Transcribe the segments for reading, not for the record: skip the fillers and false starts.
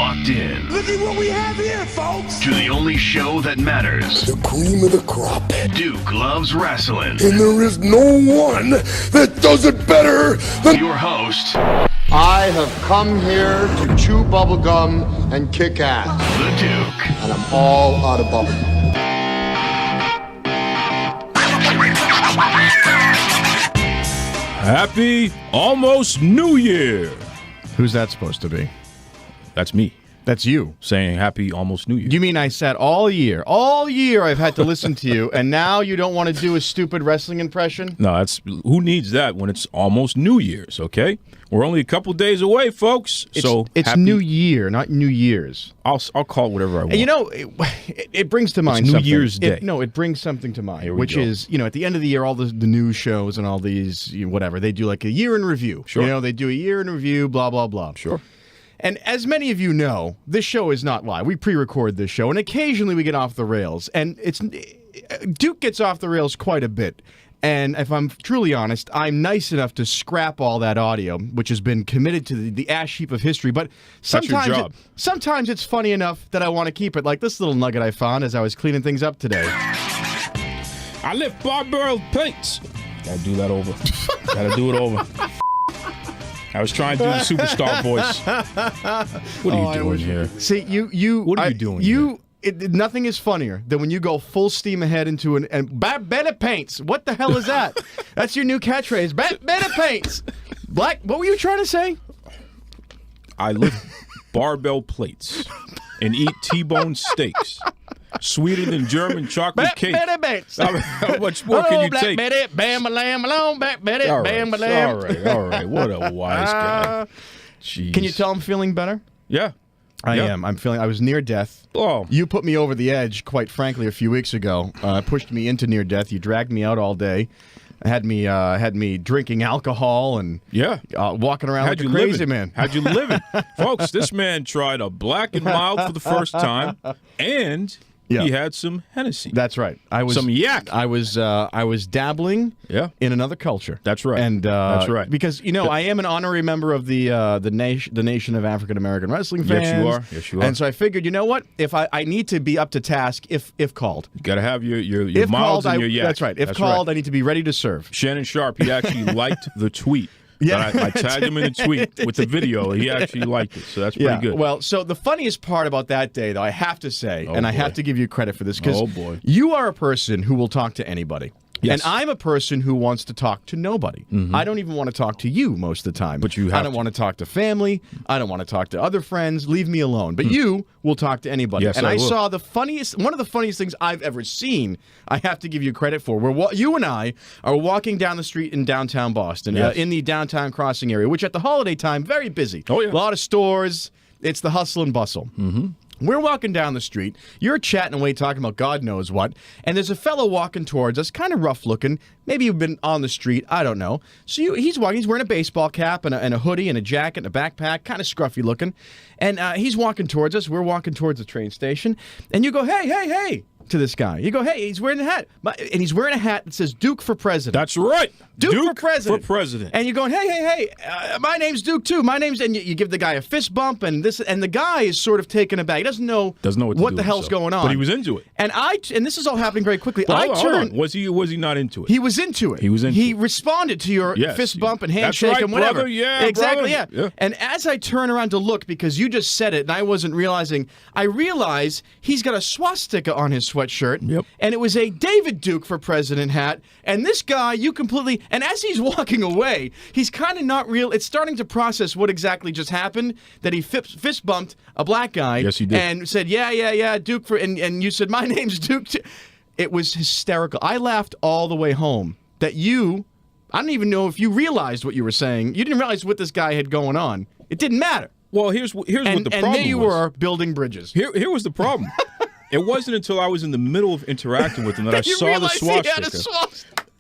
locked in. Look at what we have here, folks. To the only show that matters. The cream of the crop. Duke Loves Rasslin. And there is no one that does it better than your host. I have come here to chew bubblegum and kick ass. The Duke. And I'm all out of bubblegum. Happy almost New Year. Who's that supposed to be? That's me That's you. saying happy almost New Year. You mean I sat all year I've had to listen to you, and now you don't want to do a stupid wrestling impression? No, that's who needs that when it's almost New Year's, okay? We're only a couple days away, folks. It's happy, New Year, not New Year's. I'll call it whatever I want. And you know, it brings to mind New something. Year's Day. It brings something to mind, Here we which go. is, at the end of the year, all the news shows and all these, whatever, they do like a year in review. Sure. They do a year in review, blah, blah, blah. Sure. And as many of you know, this show is not live. We pre-record this show, and occasionally we get off the rails. And Duke gets off the rails quite a bit. And if I'm truly honest, I'm nice enough to scrap all that audio, which has been committed to the ash heap of history. But sometimes, your job. Sometimes it's funny enough that I want to keep it. Like this little nugget I found as I was cleaning things up today. I lift barbell plates. Gotta do that over. Gotta do it over. I was trying to do the superstar voice. What are you doing here? See, What are you doing here? Nothing is funnier than when you go full steam ahead into better paints. What the hell is that? That's your new catchphrase. Better paints. Black. What were you trying to say? I lift barbell plates and eat T-bone steaks. Sweeter than German chocolate cake. Better paints. How much more can you take? Betty, bam, lamb, alone, Betty, All bam, right, lamb. all right. What a wise guy. Jeez. Can you tell I'm feeling better? Yeah. I Yeah. am. I was near death. Oh. You put me over the edge, quite frankly, a few weeks ago. Pushed me into near death. You dragged me out all day. Had me drinking alcohol and walking around like a crazy man. How'd you live it? Folks, this man tried a black and mild for the first time, and he had some Hennessy. That's right. Some yak. I was dabbling in another culture. That's right. And that's right. Because I am an honorary member of the Nation of African American Wrestling Fans. Yes, you are. Yes, you are. And so I figured, you know what? If I need to be up to task, if called. You got to have your If miles called, and your yak. That's right. If called, I need to be ready to serve. Shannon Sharp, he actually liked the tweet. Yeah. I tagged him in the tweet with the video. He actually liked it, so that's pretty good. Well, so the funniest part about that day, though, I have to say, I have to give you credit for this, because you are a person who will talk to anybody. Yes. And I'm a person who wants to talk to nobody. Mm-hmm. I don't even want to talk to you most of the time. But you have I don't want to talk to family. I don't want to talk to other friends. Leave me alone. But you will talk to anybody. Yes, and I will. saw one of the funniest things I've ever seen, I have to give you credit for, where you and I are walking down the street in downtown Boston, in the downtown crossing area, which at the holiday time, very busy. Oh, yeah. A lot of stores. It's the hustle and bustle. Mm-hmm. We're walking down the street. You're chatting away, talking about God knows what. And there's a fellow walking towards us, kind of rough looking. Maybe you've been on the street. I don't know. So he's walking. He's wearing a baseball cap and a hoodie and a jacket and a backpack, kind of scruffy looking. And he's walking towards us. We're walking towards the train station. And you go, hey, to this guy. You go, hey, he's wearing a hat. And he's wearing a hat that says Duke for President. That's right. Duke for President. And you're going, hey, my name's Duke too. And you give the guy a fist bump, and the guy is sort of taken aback. He doesn't know what the hell's going on. But he was into it. And this is all happening very quickly. Well, hold on. Was he not into it? He was into it. He responded to your fist bump and handshake That's right, and whatever. Brother. Yeah, exactly. brother. Yeah. And as I turn around to look, because you just said it and I wasn't realizing, I realize he's got a swastika on his sweatshirt. Yep. And it was a David Duke for President hat. And this guy, and as he's walking away, he's kind of not real. It's starting to process what exactly just happened, that he fist bumped a black guy. Yes, he did. And said, yeah, Duke and you said, my name's Duke too. It was hysterical. I laughed all the way home I don't even know if you realized what you were saying. You didn't realize what this guy had going on. It didn't matter. Well, here's what the problem was. And there you were, building bridges. Here was the problem. It wasn't until I was in the middle of interacting with him that I saw the swastika.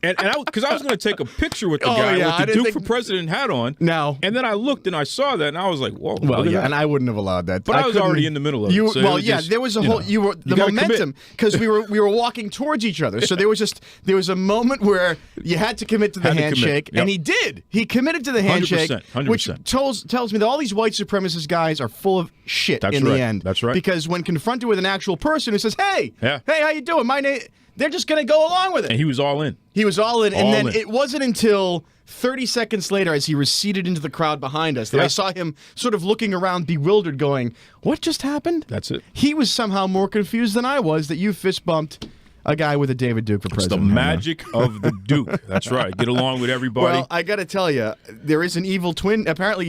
And because I was going to take a picture with the Oh, guy yeah, I with the didn't Duke think- for President hat on. No. And then I looked and I saw that and I was like, whoa. Well, look at yeah, that. and I wouldn't have allowed that. But I was couldn't- already in the middle of it, so it well, was yeah, just, there was a you whole. know, You were you the gotta momentum because we were walking towards each other. So there was a moment where you had to commit to the Had to commit, handshake, yep. and he did. He committed to the handshake, 100%. which tells me that all these white supremacist guys are full of shit That's in right. the end. That's right. Because when confronted with an actual person who says, "Hey, Yeah. hey, how you doing? My name," they're just going to go along with it. And he was all in. He was all in, and All then in. it wasn't until 30 seconds later, as he receded into the crowd behind us, that Yeah. I saw him sort of looking around, bewildered, going, "What just happened?" That's it. He was somehow more confused than I was that you fist bumped a guy with a David Duke for It's the president. magic of the Duke. That's right. Get along with everybody. Well, I got to tell you, there is an evil twin. Apparently,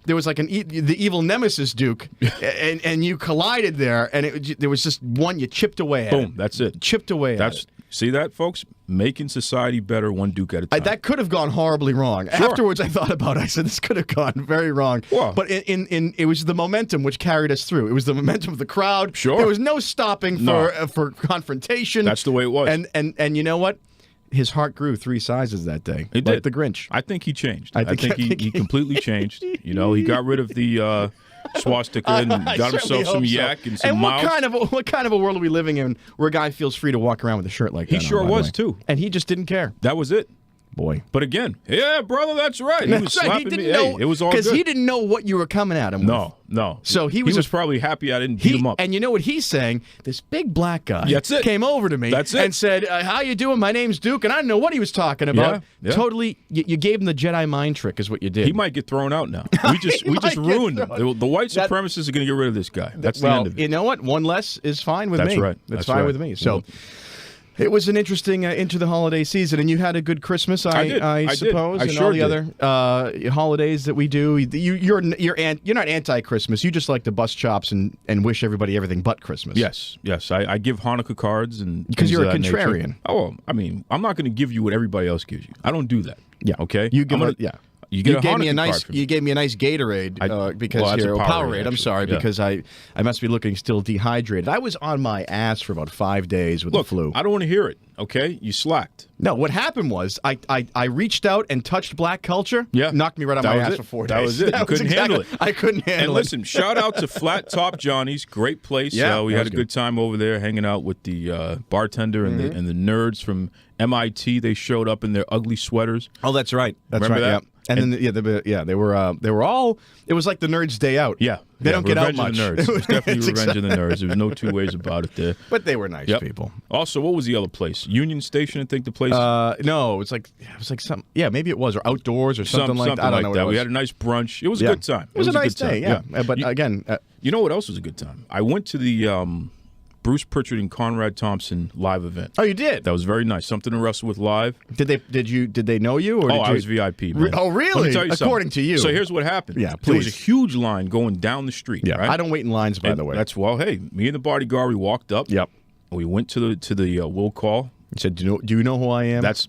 there was like the evil nemesis Duke, and you collided there, and there was just one you chipped away at. Boom. That's it. Chipped away at it. See that, folks? Making society better one Duke at a time. That could have gone horribly wrong. Sure. Afterwards, I thought about it. I said, this could have gone very wrong. Well. But it was the momentum which carried us through. It was the momentum of the crowd. Sure. There was no stopping for confrontation. That's the way it was. And you know what? His heart grew 3 sizes that day. It like did. the Grinch. I think he changed. I I think think he completely changed. You know, he got rid of the swastika and I got certainly himself some hope so. yak and some And miles. what kind of a world are we living in where a guy feels free to walk around with a shirt like that? He sure on, by the was, way? too. And he just didn't care. That was it. Boy. But again, yeah, brother, that's right. He was That's right. slapping He didn't me. know, Hey, it was all good. because he didn't know what you were coming at him with. No. So he was probably happy I didn't beat him up. And you know what he's saying? This big black guy That's it. came over to me That's it. and said, "How you doing? My name's Duke," and I didn't know what he was talking about. Yeah. Totally, you gave him the Jedi mind trick, is what you did. He might get thrown out now. We just might get ruined him. thrown. The white supremacists are going to get rid of this guy. That's the well, end of it. you know what? One less is fine with That's me. right. That's That's fine right. with me. So. It was an interesting into the holiday season, and you had a good Christmas, I did. suppose, I and sure all the did. other holidays that we do. You're not anti-Christmas. You just like to bust chops and wish everybody everything but Christmas. Yes. I give Hanukkah cards and Because things you're of a that nature. contrarian. Oh, I mean, I'm not going to give you what everybody else gives you. I don't do that. Yeah. Okay. You give I'm yeah. You get You a gave me a Hanukkah nice. card from me. You gave me a nice Gatorade because well, that's here a Powerade, Powerade. I'm actually. sorry Yeah. because I must be looking still dehydrated. I was on my ass for about 5 days with Look, the flu. I don't want to hear it. Okay, you slacked. No, what happened was I reached out and touched black culture. Yeah. Knocked me right on That my was ass it. for 4 days. That was it. You couldn't handle it. I couldn't handle And it. listen, shout out to Flat Top Johnny's, great place. Yeah, we that had was a good time over there, hanging out with the bartender and the nerds from MIT. They showed up in their ugly sweaters. Oh, that's right. That's Remember right. that? Yeah. And then they were all. It was like the Nerds' Day Out. Yeah, They don't get out Revenge much. of the Nerds. It was definitely It's Revenge of the Nerds. There was no two ways about it there. But they were nice Yep. people. Also, what was the other place? Union Station, I think the place. No, it was like some. Yeah, maybe it was or outdoors or something like that. I don't know what that. it was. We had a nice brunch. It was a Yeah. good time. It was a nice good time. day. Yeah. But again, You know what else was a good time? I went to the Bruce Pritchard and Conrad Thompson live event. oh, you did. That was very nice. Something to wrestle with live. Did they know you? Or did I you, was VIP, man. Oh, really? Let me tell you something. According to you. So here's what happened. Yeah, There was a please. huge line going down the street. Yeah. right? I don't wait in lines, by the way. That's hey, me and the bodyguard, we walked up. Yep. We went to the will call. He said, "Do you know who I am?" That's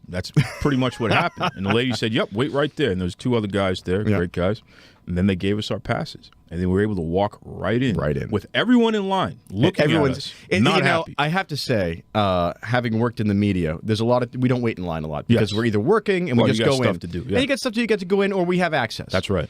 pretty much what happened. And the lady said, "Yep, wait right there." And there's 2 other guys there, Yeah. great guys. And then they gave us our passes, and then we were able to walk right in, with everyone in line looking at us, not you know, happy. I have to say, having worked in the media, there's a lot of we don't wait in line a lot because Yes. we're either working and Well, we you just got go stuff in. to do, And yeah. you get stuff to you get to go in, or we have access. That's right.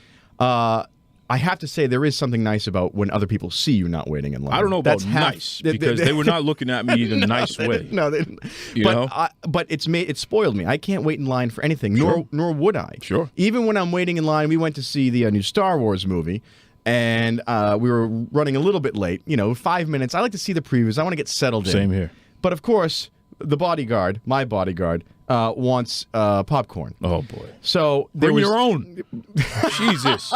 I have to say there is something nice about when other people see you not waiting in line. I don't know about That's half- nice because they were not looking at me in a nice they way. didn't. No, they didn't. You but know? but it spoiled me. I can't wait in line for anything, Sure. nor would I. Sure. Even when I'm waiting in line, we went to see the new Star Wars movie. And we were running a little bit late, 5 minutes. I like to see the previews. I want to get settled in. Same here. But of course, my bodyguard, wants popcorn. Oh boy! So there Bring was your own. Jesus.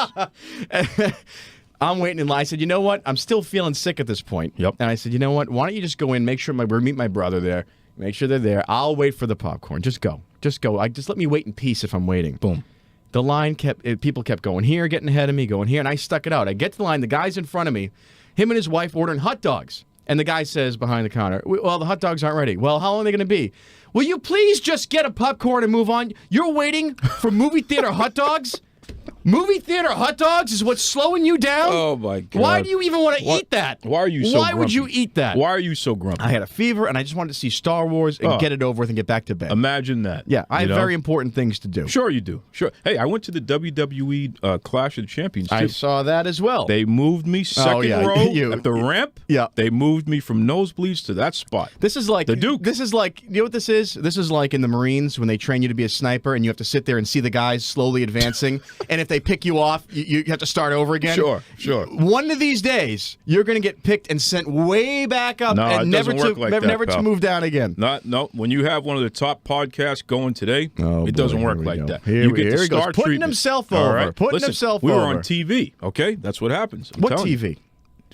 I'm waiting in line. I said, you know what? I'm still feeling sick at this point. Yep. And I said, you know what? Why don't you just go in, make sure we meet my brother there, make sure they're there. I'll wait for the popcorn. Just go. Just let me wait in peace if I'm waiting. Boom. The line people kept going here, getting ahead of me, going here, and I stuck it out. I get to the line, the guy's in front of me, him and his wife ordering hot dogs. And the guy says behind the counter, well, the hot dogs aren't ready. Well, how long are they going to be? Will you please just get a popcorn and move on? You're waiting for movie theater hot dogs? Movie theater hot dogs is what's slowing you down? Oh, my God. Why do you even want to eat that? Why are you so Why would grumpy? you eat that? Why are you so grumpy? I had a fever, and I just wanted to see Star Wars and get it over with and get back to bed. Imagine that. Yeah, I you have know? very important things to do. Sure you do. Sure. Hey, I went to the WWE Clash of the Champions, too. I saw that as well. They moved me second yeah. row at the ramp. Yeah. They moved me from nosebleeds to that spot. This is like the Duke. This is like, you know what this is? This is like in the Marines when they train you to be a sniper and you have to sit there and see the guys slowly advancing. And if they pick you off, you have to start over again. Sure. One of these days, you're going to get picked and sent way back up No, and it never doesn't work like that, never to pal. move down again. No. When you have one of the top podcasts going today, Oh, it doesn't boy, work here we like go. that. Here you we- get here the he goes, star putting treatment. himself All over, right? putting Listen, himself we were over. on TV, okay? That's what happens. I'm What telling you. TV?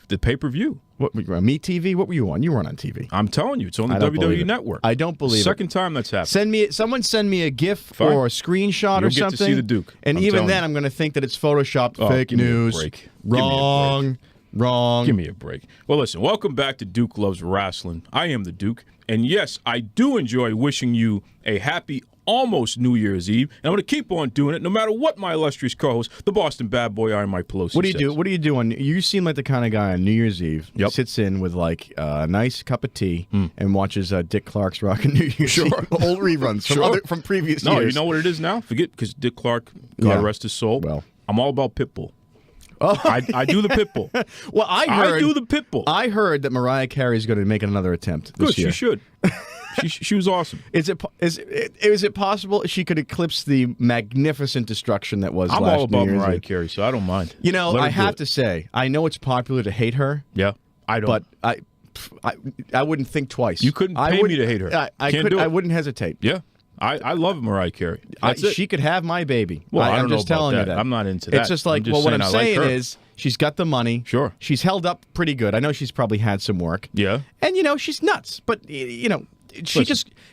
The pay-per-view. What, Me TV? What were you on? You weren't on TV. I'm telling you, it's on the I don't believe WWE it. Network. I don't believe it. Second time that's happened. Someone send me a GIF Fine. or a screenshot You'll or get to something. see the Duke. And I'm even telling then, you. I'm going to think that it's photoshopped. Oh, Fake give me a news. break. Give me a break. Wrong. Give me a break. Well, listen, welcome back to Duke Loves Rasslin. I am the Duke. And yes, I do enjoy wishing you a happy almost New Year's Eve. And I'm going to keep on doing it no matter what my illustrious co-host, the Boston bad boy, Iron Mike Pelosi, What do you says. do? What do you do on? You seem like the kind of guy on New Year's Eve who Yep. sits in with like a nice cup of tea and watches Dick Clark's Rockin' New Year's Eve. Old reruns from previous No, years. you know what it is now? Forget, because Dick Clark, God Yeah. rest his soul, Well. I'm all about Pitbull. I do the Pitbull. Well, I do the Pitbull. I heard that Mariah Carey is going to make another attempt this Good, year. she should. she was awesome. Is it possible she could eclipse the magnificent destruction that was I'm last all about New Year's Mariah Eve? Carey, so I don't mind. You know, Let her I do have it. to say, I know it's popular to hate her, Yeah, I don't. but I wouldn't think twice. You couldn't I pay me wouldn't- to hate her. I Can't could. do it. I wouldn't hesitate. Yeah, I love Mariah Carey. That's it. She could have my baby. Well, I I'm don't know just about telling that. you that. I'm not into that. It's just like, I'm just well, what I'm saying I like saying her. is she's got the money. Sure. She's held up pretty good. I know she's probably had some work. Yeah. And she's nuts, but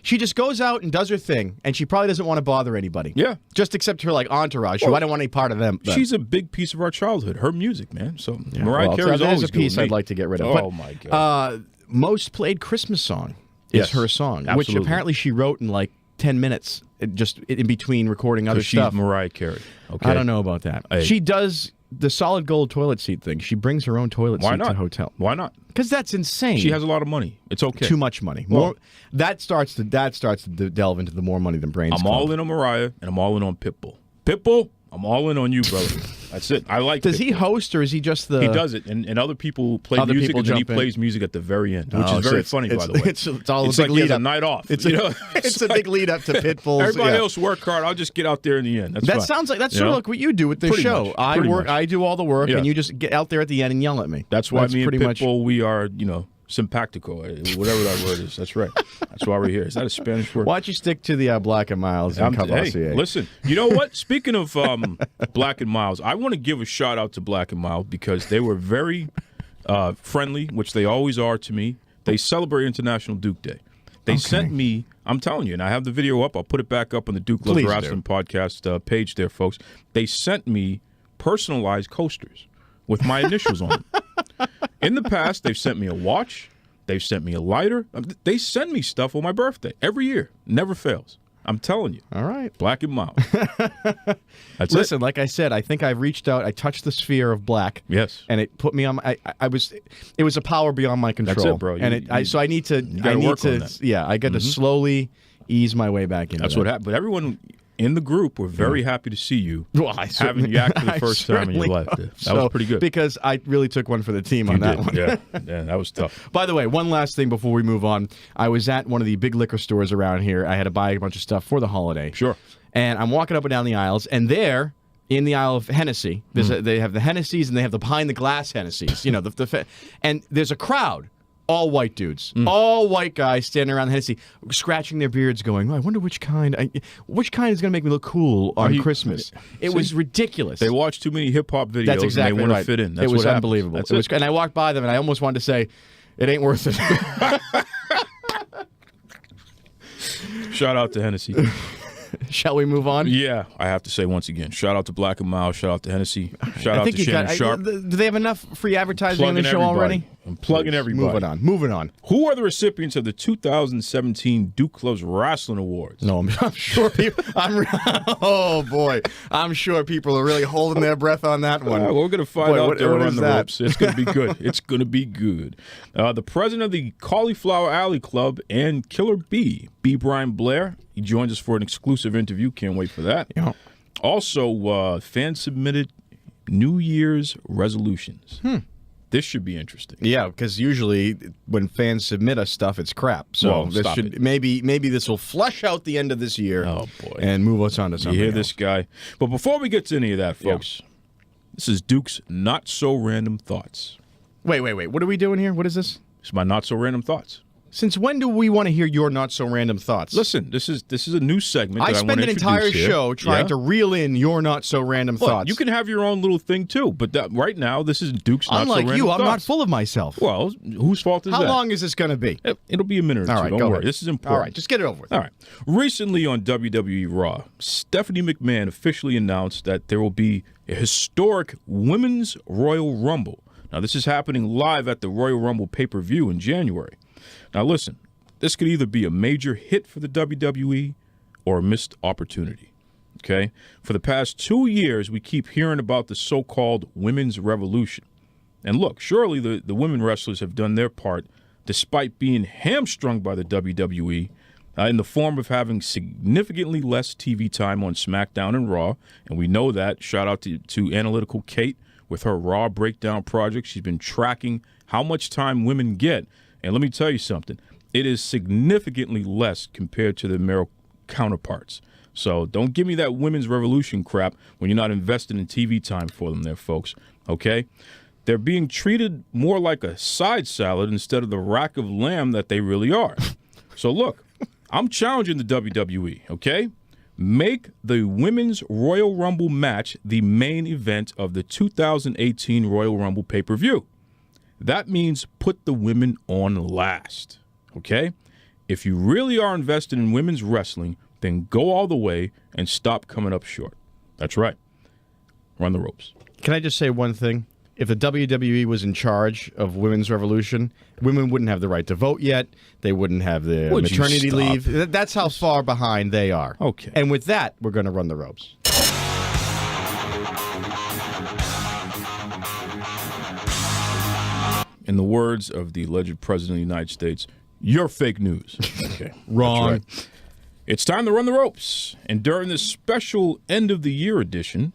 she just goes out and does her thing, and she probably doesn't want to bother anybody. Yeah. Just except her like entourage, who I don't want any part of them. She's a big piece of our childhood. Her music, man. So Yeah, Mariah well, Carey's there's always a piece good with I'd me. like to get rid of. Oh But, my god. most played Christmas song is Yes, her song, which absolutely. apparently she wrote in like 10 minutes, just in between recording other She's stuff. Mariah Carey. Okay. I don't know about that. Hey. She does the solid gold toilet seat thing. She brings her own toilet Why seat not? to hotel. Why not? Because that's insane. She has a lot of money. It's okay. too much money. Well- More that starts to delve into the more money than brains. I'm all in on Mariah, and I'm all in on Pitbull. Pitbull, I'm all in on you, brother. That's it. I like Does Pitbull. he host or is he just the? He does it, and other people play Other music, people and then he jump in. plays music at the very end, which Oh, is so very it's- funny, by it's- the way. it's all a it's big like he has lead a up. night off. It's you a, know? it's a like big lead up to Pitbull's. Everybody yeah. else work hard. I'll just get out there in the end. That's That fine. sounds like that's You sort of know? like what you do with the Pretty show. much. I Pretty work, much. I do all the work, Yeah. and you just get out there at the end and yell at me. That's why me and pretty much. Pitbull, we are, simpatico, whatever that word is. That's right. That's why we're here. Is that a Spanish word? Why don't you stick to the Black and Miles and Cavassier? Hey, listen, you know what? Speaking of Black and Miles, I want to give a shout out to Black and Miles because they were very friendly, which they always are to me. They celebrate International Duke Day. They sent me, I'm telling you, and I have the video up. I'll put it back up on the Duke Loves Please Rasslin podcast page there, folks. They sent me personalized coasters with my initials on them. In the past, they've sent me a watch. They've sent me a lighter. They send me stuff on my birthday every year. Never fails. I'm telling you. All right. Black and Miles. That's Listen, it. like I said, I think I've reached out. I touched the sphere of black. Yes. And it put me on. It was a power beyond my control. That's it, bro. So I need to. gotta work on that. Yeah, I got to slowly ease my way back into. That's that. what happened. But everyone in the group were very happy to see you Well, I having certainly- yak for the I first time in your certainly life. hope That so, was pretty good. because I really took one for the team on You that did. one. Yeah, that was tough. By the way, one last thing before we move on. I was at one of the big liquor stores around here. I had to buy a bunch of stuff for the holiday. Sure. And I'm walking up and down the aisles, and there, in the aisle of Hennessy, they have the Hennessy's and they have the behind the glass Hennessy's. And there's a crowd. All white dudes, all white guys standing around the Hennessy, scratching their beards, going, "I wonder which kind is going to make me look cool on Christmas." It was ridiculous. They watched too many hip hop videos That's exactly and they want right. to fit in. That's it was what happens. unbelievable. That's It was, it. and I walked by them, and I almost wanted to say, "It ain't worth it." Shout out to Hennessy. Shall we move on? Yeah, I have to say once again, shout out to Black and Miles, shout out to Hennessy, shout I out think to you Shannon got. Sharp. Do they have enough free advertising on the Plugging show everybody. already? I'm plugging everybody. Moving on. Who are the recipients of the 2017 Duke Loves Rasslin Awards? No, I'm sure people. Oh boy, I'm sure people are really holding their breath on that one. We're going to find out there on the that? ropes. It's going to be good. It's going to be good. The president of the Cauliflower Alley Club and Killer B, Brian Blair. He joins us for an exclusive interview. Can't wait for that. Yeah. Also, fan-submitted New Year's resolutions. This should be interesting. Yeah, because usually when fans submit us stuff, it's crap. So Well, this stop should it. maybe this will flush out the end of this year. Oh, boy. And move us on to something. You hear else. this guy? But before we get to any of that, folks, this is Duke's Not So Random Thoughts. Wait. What are we doing here? What is this? It's my Not So Random Thoughts. Since when do we want to hear your not so random thoughts? Listen, this is a new segment that I I spent want to an introduce entire here. show trying Yeah? to reel in your not so random Look, thoughts. you can have your own little thing too, but right now this is Duke's Not So Unlike Random you, I'm Thoughts. not full of myself. Well, whose fault is How that? long is this going to be? It'll be a minute or All two. right, Don't go worry. ahead. This is important. All right, just get it over with. All right. Recently on WWE Raw, Stephanie McMahon officially announced that there will be a historic Women's Royal Rumble. Now, this is happening live at the Royal Rumble pay-per-view in January. Now, listen, this could either be a major hit for the WWE or a missed opportunity. Okay? For the past 2 years, we keep hearing about the so-called women's revolution. And look, surely the women wrestlers have done their part despite being hamstrung by the WWE in the form of having significantly less TV time on SmackDown and Raw. And we know that. Shout out to Analytical Kate with her Raw Breakdown project. She's been tracking how much time women get. And let me tell you something. It is significantly less compared to the male counterparts. So don't give me that women's revolution crap when you're not investing in TV time for them there, folks. Okay? They're being treated more like a side salad instead of the rack of lamb that they really are. So look, I'm challenging the WWE, okay? Make the Women's Royal Rumble match the main event of the 2018 Royal Rumble pay-per-view. That means put the women on last, okay? If you really are invested in women's wrestling, then go all the way and stop coming up short. That's right. Run the ropes. Can I just say one thing? If the WWE was in charge of women's revolution, women wouldn't have the right to vote yet. They wouldn't have the Would you maternity stop? leave. That's how far behind they are. Okay. And with that, we're going to run the ropes. In the words of the alleged president of the United States, you're fake news. Okay. Wrong. That's right. It's time to run the ropes. And during this special end-of-the-year edition,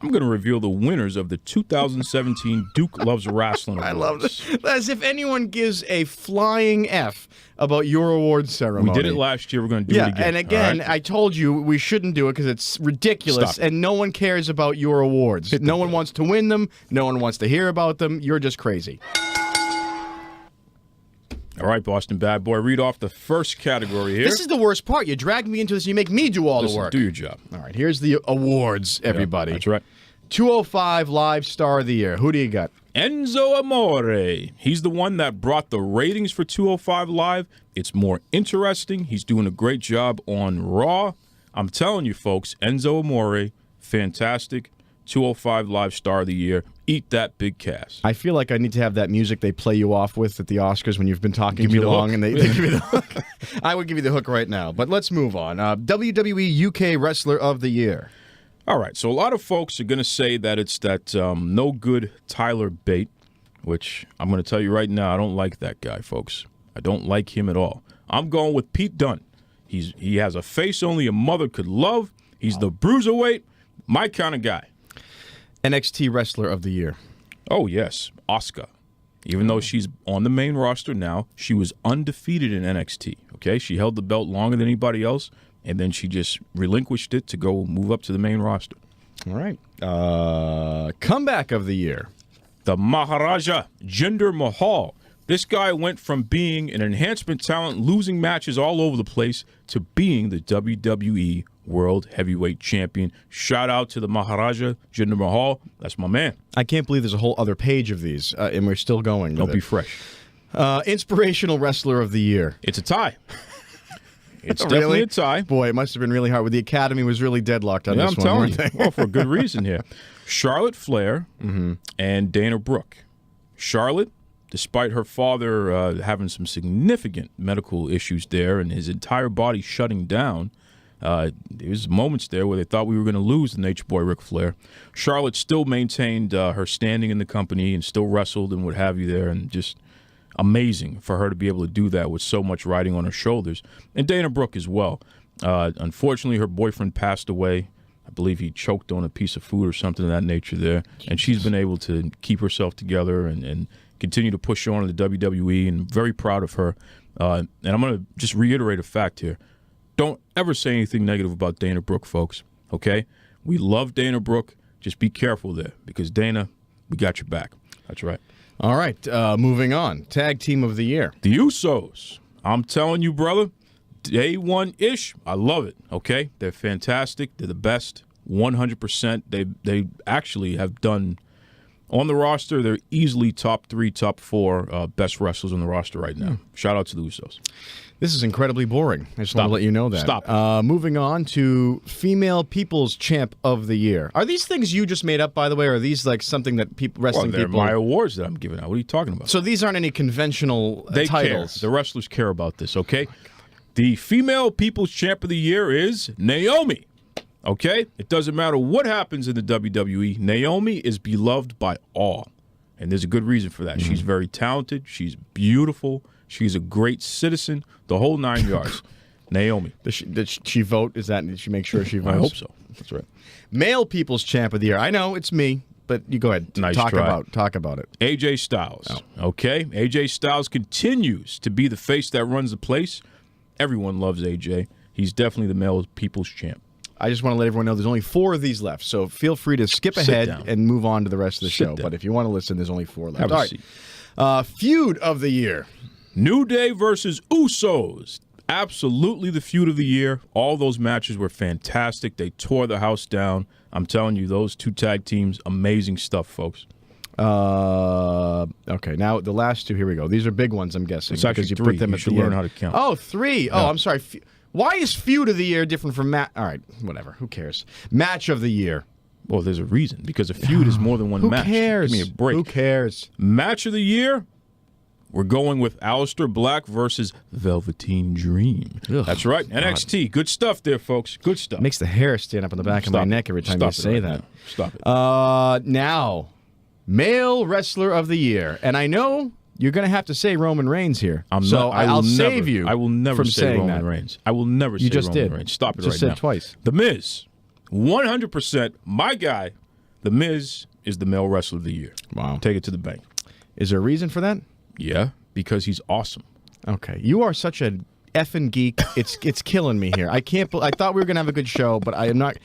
I'm going to reveal the winners of the 2017 Duke Loves Rasslin Awards. I love this. As if anyone gives a flying F about your awards ceremony. We did it last year. We're going to do it again. And again, all right? I told you we shouldn't do it because it's ridiculous, Stop. and no one cares about your awards. No one wants to win them. No one wants to hear about them. You're just crazy. All right, Boston Bad Boy, read off the first category here. This is the worst part. You drag me into this. You make me do all Listen, the work. do your job. All right, here's the awards, everybody. Yeah, that's right. 205 Live Star of the Year. Who do you got? Enzo Amore. He's the one that brought the ratings for 205 Live. It's more interesting. He's doing a great job on Raw. I'm telling you, folks, Enzo Amore, fantastic. 205 Live Star of the Year. Eat that big cash. I feel like I need to have that music they play you off with at the Oscars when you've been talking Give me too the long, hook. and they give me the hook. I would give you the hook right now, but let's move on. WWE UK Wrestler of the Year. All right, so a lot of folks are going to say that it's that no good Tyler Bate, which I'm going to tell you right now, I don't like that guy, folks. I don't like him at all. I'm going with Pete Dunne. He has a face only a mother could love. He's the bruiserweight, my kind of guy. NXT Wrestler of the Year. Oh, yes, Asuka. Even though she's on the main roster now, she was undefeated in NXT, okay? She held the belt longer than anybody else, and then she just relinquished it to go move up to the main roster. All right. Comeback of the Year. The Maharaja, Jinder Mahal. This guy went from being an enhancement talent, losing matches all over the place, to being the WWE World Heavyweight Champion. Shout out to the Maharaja, Jinder Mahal. That's my man. I can't believe there's a whole other page of these, and we're still going. Don't with be it. fresh. Inspirational Wrestler of the Year. It's a tie. It's definitely a tie. Boy, it must have been really hard. The Academy was really deadlocked on Yeah, this I'm one, telling weren't you. they? Well, for a good reason here. Charlotte Flair and Dana Brooke. Charlotte, despite her father having some significant medical issues there and his entire body shutting down. There was moments there where they thought we were going to lose the Nature Boy Ric Flair. Charlotte still maintained her standing in the company and still wrestled and what have you there, and just amazing for her to be able to do that with so much riding on her shoulders. And Dana Brooke as well. Unfortunately, her boyfriend passed away. I believe he choked on a piece of food or something of that nature there. And she's been able to keep herself together and continue to push on in the WWE, and very proud of her. And I'm going to just reiterate a fact here. Don't ever say anything negative about Dana Brooke, folks, okay? We love Dana Brooke. Just be careful there, because Dana, we got your back. That's right. All right, moving on. Tag Team of the Year. The Usos. I'm telling you, brother, day one-ish, I love it, okay? They're fantastic. They're the best, 100%. They actually have done, on the roster, they're easily top 3, top 4 best wrestlers on the roster right now. Shout out to the Usos. This is incredibly boring. I just want to let you know that. Stop. Moving on to Female People's Champ of the Year. Are these things you just made up, by the way, or are these like something that wrestling they're people... my awards that I'm giving out. What are you talking about? So these aren't any conventional They titles. care. The wrestlers care about this, okay? The Female People's Champ of the Year is Naomi, okay? It doesn't matter what happens in the WWE. Naomi is beloved by all, and there's a good reason for that. She's very talented. She's beautiful. She's a great citizen. The whole 9 yards. Naomi. Did she vote? Did she make sure she votes? I hope so. That's right. Male People's Champ of the Year. I know, it's me, but you go ahead. Nice Talk try. about it. AJ Styles. Okay? AJ Styles continues to be the face that runs the place. Everyone loves AJ. He's definitely the Male People's Champ. I just want to let everyone know there's only 4 of these left, so feel free to skip ahead down. and move on to the rest of the Sit show. down. But if you want to listen, there's only 4 left. Have a All right. seat. Feud of the Year. New Day versus Usos. Absolutely the feud of the year. All those matches were fantastic. They tore the house down. I'm telling you, those 2 tag teams, amazing stuff, folks. Okay, now the last 2, here we go. These are big ones, I'm guessing. It's actually because you 3. put them You at should the learn end. how to count. Oh, 3. Yeah. Oh, I'm sorry. Why is Feud of the Year different from All right, whatever. Who cares? Match of the Year. Well, there's a reason, because a feud is more than one Who match. cares? Give me a break. Who cares? Match of the year, we're going with Aleister Black versus Velveteen Dream. Ugh, That's right. NXT. Good stuff there, folks. Good stuff. Makes the hair stand up on the back of my neck every time you say that. Stop it. Now, Male Wrestler of the Year. And I know you're going to have to say Roman Reigns here. I'll save you. I will never from say saying Roman that. Reigns. I will never say You just Roman did. Reigns. Stop it Just right said now. twice. The Miz. 100%. My guy, The Miz, is the Male Wrestler of the Year. Wow. Take it to the bank. Is there a reason for that? Yeah, because he's awesome. Okay. You are such a effing geek. It's killing me here. I thought we were going to have a good show, but I am not.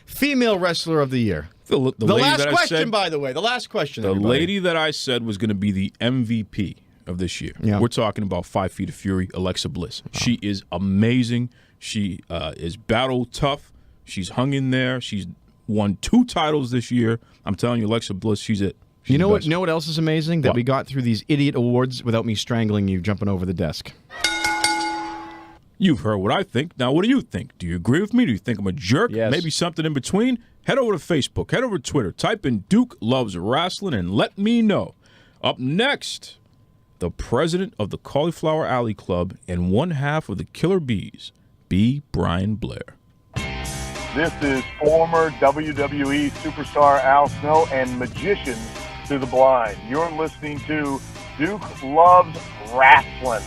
Female Wrestler of the Year. The lady last that I question, said, by the way. The last question. The everybody. lady that I said was going to be the MVP of this year. Yeah. We're talking about 5 Feet of Fury, Alexa Bliss. She is amazing. She is battle tough. She's hung in there. She's won 2 titles this year. I'm telling you, Alexa Bliss, she's it. She's You know the what? best. You know what else is amazing? That What? we got through these idiot awards without me strangling you, jumping over the desk. You've heard what I think. Now, what do you think? Do you agree with me? Do you think I'm a jerk? Yes. Maybe something in between? Head over to Facebook. Head over to Twitter. Type in Duke Loves Rasslin and let me know. Up next, the president of the Cauliflower Alley Club and one half of the Killer Bees, B. Brian Blair. This is former WWE superstar Al Snow and magician to the blind. You're listening to Duke Loves Rasslin.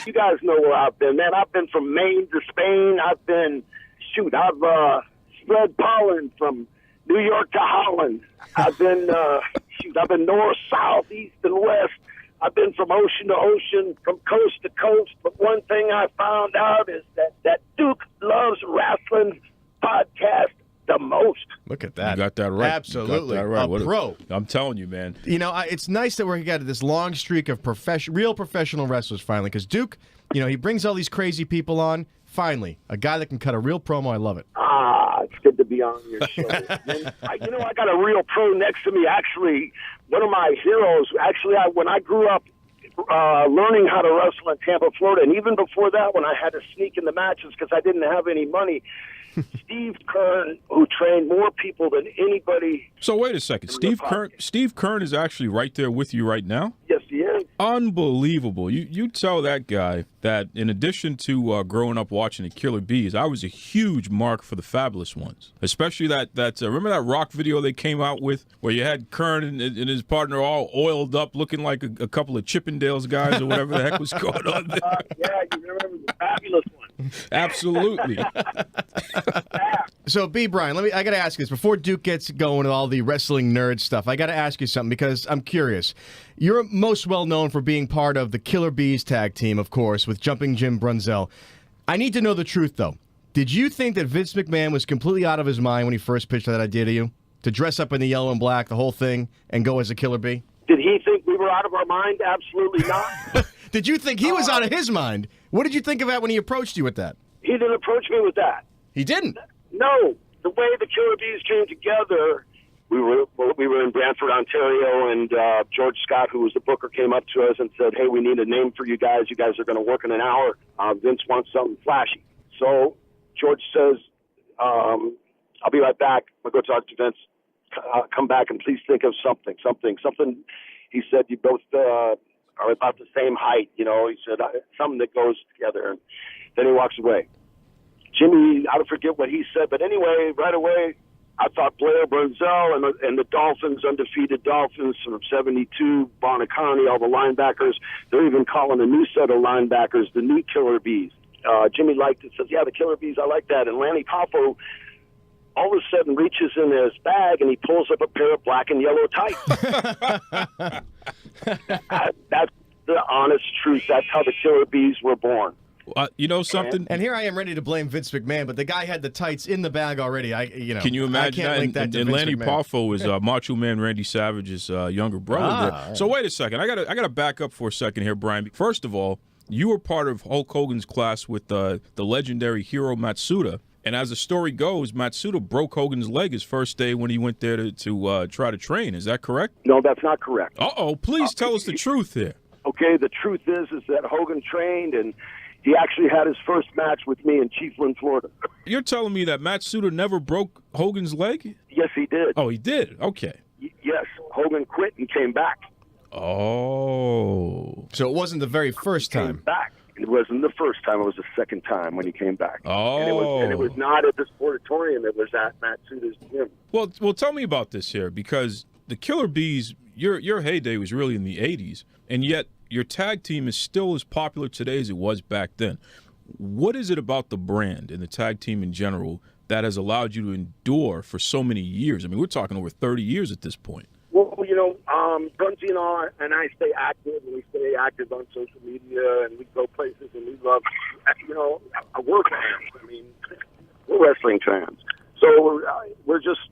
You guys know where I've been, man. I've been from Maine to Spain. I've spread pollen from New York to Holland. I've been north, south, east, and west. I've been from ocean to ocean, from coast to coast. But one thing I found out is that Duke Loves Rasslin podcast the most. Look at that. You got that right. Absolutely. You got that right. A pro. I'm telling you, man. You know, it's nice that we got this long streak of real professional wrestlers finally, because Duke, you know, he brings all these crazy people on. Finally, a guy that can cut a real promo. I love it. It's good to be on your show. I got a real pro next to me. Actually, one of my heroes. Actually, when I grew up learning how to wrestle in Tampa, Florida. And even before that, when I had to sneak in the matches because I didn't have any money, Steve Kern, who trained more people than anybody. So wait a second. Steve Kern is actually right there with you right now? Yes, he is. Unbelievable. You tell that guy that in addition to growing up watching the Killer Bees, I was a huge mark for the Fabulous Ones. Especially that remember that rock video they came out with where you had Kern and his partner all oiled up looking like a couple of Chippendales guys or whatever the heck was going on there. Yeah, you remember the Fabulous Ones. Absolutely. So, B. Brian, I got to ask you this. Before Duke gets going with all the wrestling nerd stuff, I got to ask you something because I'm curious. You're most well known for being part of the Killer Bees tag team, of course, with Jumping Jim Brunzell. I need to know the truth, though. Did you think that Vince McMahon was completely out of his mind when he first pitched that idea to you? To dress up in the yellow and black, the whole thing, and go as a Killer Bee? Did he think we were out of our mind? Absolutely not. Did you think he was out of his mind? What did you think of that when he approached you with that? He didn't approach me with that. He didn't? No. The way the Killer Bees came together, we were in Brantford, Ontario, and George Scott, who was the booker, came up to us and said, hey, we need a name for you guys. You guys are going to work in an hour. Vince wants something flashy. So George says, I'll be right back. I'll go talk to Vince. Come back and please think of something. He said, you both are about the same height. You know, he said, something that goes together. And then he walks away. Jimmy, I don't forget what he said, but anyway, right away, I thought Blair, Brunzell, and the Dolphins, undefeated Dolphins from 72, Bonacani, all the linebackers. They're even calling a new set of linebackers the new Killer Bees. Jimmy liked it, says, yeah, the Killer Bees, I like that. And Lanny Poffo all of a sudden reaches in his bag and he pulls up a pair of black and yellow tights. That's the honest truth. That's how the Killer Bees were born. You know something? And here I am ready to blame Vince McMahon, but the guy had the tights in the bag already. Can you imagine I can't that? link to And Vince Lanny McMahon. Poffo is Macho Man Randy Savage's younger brother. There. So wait a second. I gotta back up for a second here, Brian. First of all, you were part of Hulk Hogan's class with the legendary Hiro Matsuda. And as the story goes, Matsuda broke Hogan's leg his first day when he went there to try to train. Is that correct? No, that's not correct. Uh-oh. Please tell us the truth here. Okay, the truth is that Hogan trained and he actually had his first match with me in Chiefland, Florida. You're telling me that Matsuda never broke Hogan's leg? Yes, he did. Oh, he did? Okay. Yes, Hogan quit and came back. Oh. So it wasn't the very first time. Came back. It wasn't the first time. It was the second time when he came back. Oh. And it was not at the Sportatorium. It was at Matsuda's gym. Well, tell me about this here, because the Killer Bees, your heyday was really in the 80s, and yet your tag team is still as popular today as it was back then. What is it about the brand and the tag team in general that has allowed you to endure for so many years? I mean, we're talking over 30 years at this point. Well, you know, Brunzy and I stay active, and we stay active on social media, and we go places, and we love, you know, we're fans. I mean, we're wrestling fans. So